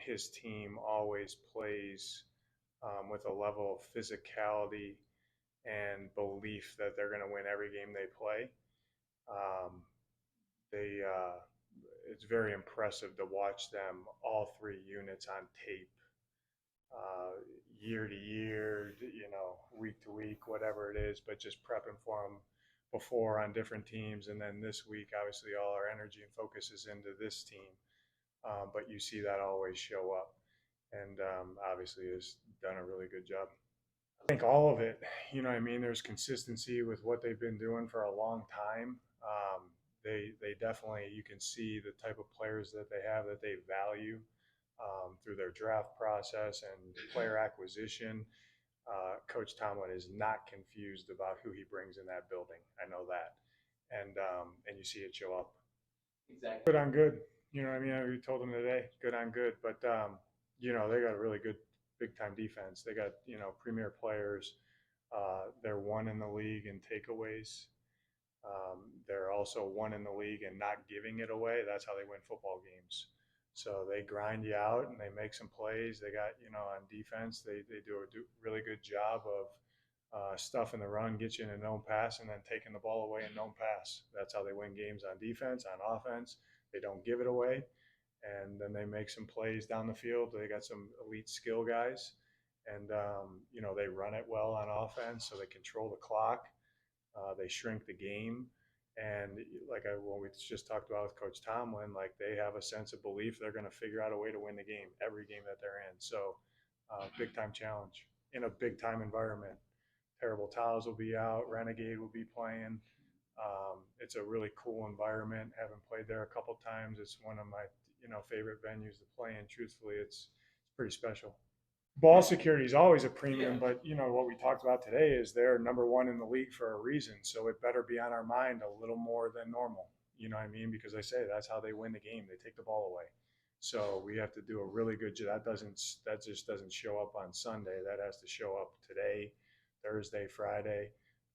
his team always plays with a level of physicality and belief that they're going to win every game they play. Um, they It's very impressive to watch them, all three units on tape, uh, year to year, week to week, whatever it is, but just prepping for them before on different teams. And then this week, obviously, all our energy and focus is into this team. But you see that always show up. And obviously has done a really good job. I think all of it, there's consistency with what they've been doing for a long time. They definitely, you can see the type of players that they have that they value through their draft process and player acquisition. Coach Tomlin is not confused about who he brings in that building. I know that, and you see it show up. Exactly. Good on good. We told them today, good on good. But they got a really good big time defense. They got premier players. They're one in the league in takeaways. They're also one in the league in not giving it away. That's how they win football games. So they grind you out and they make some plays. They got, on defense, they do a really good job of stuffing the run, get you in a known pass, and then taking the ball away in known pass. That's how they win games on defense. On offense, they don't give it away. And then they make some plays down the field. They got some elite skill guys. And, they run it well on offense, so they control the clock. They shrink the game. And when we just talked about with Coach Tomlin, they have a sense of belief they're going to figure out a way to win the game, every game that they're in. So big time challenge in a big time environment. Terrible Towels will be out. Renegade will be playing. It's a really cool environment. Having played there a couple times, it's one of my favorite venues to play in. Truthfully, it's pretty special. Ball security is always a premium, but what we talked about today is they're number one in the league for a reason. So it better be on our mind a little more than normal. You know what I mean? Because I say that's how they win the game. They take the ball away. So we have to do a really good job. That just doesn't show up on Sunday. That has to show up today, Thursday, Friday.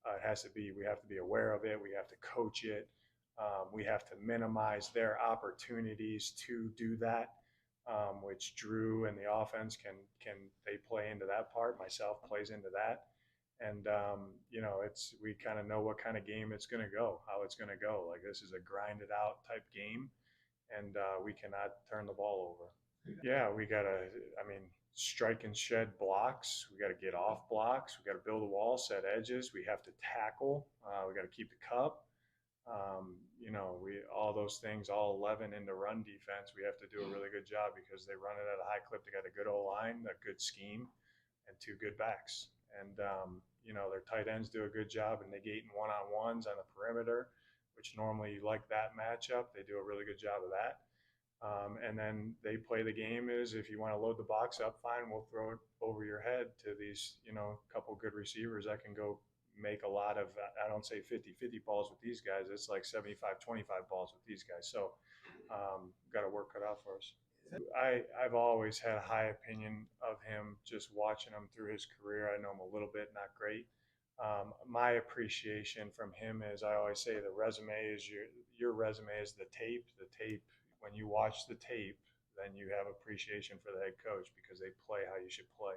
We have to be aware of it. We have to coach it. We have to minimize their opportunities to do that. Which Drew and the offense can they play into that part. Myself plays into that, and we kind of know what kind of game it's going to go, how it's going to go. This is a grinded out type game, and we cannot turn the ball over. Yeah, we gotta. Strike and shed blocks. We got to get off blocks. We got to build a wall, set edges. We have to tackle. We got to keep the cup. All those things, all 11 into run defense, we have to do a really good job because they run it at a high clip. They got a good O-line, a good scheme, and two good backs. And, their tight ends do a good job in negating one-on-ones on the perimeter, which normally you like that matchup. They do a really good job of that. And then they play the game is if you want to load the box up, fine, we'll throw it over your head to these, couple good receivers that can go make a lot of, I don't say 50-50 balls with these guys. It's like 75-25 balls with these guys. So got to work cut out for us. I've always had a high opinion of him just watching him through his career. I know him a little bit, not great. My appreciation from him is I always say the resume is your resume is the tape. The tape, when you watch the tape, then you have appreciation for the head coach because they play how you should play.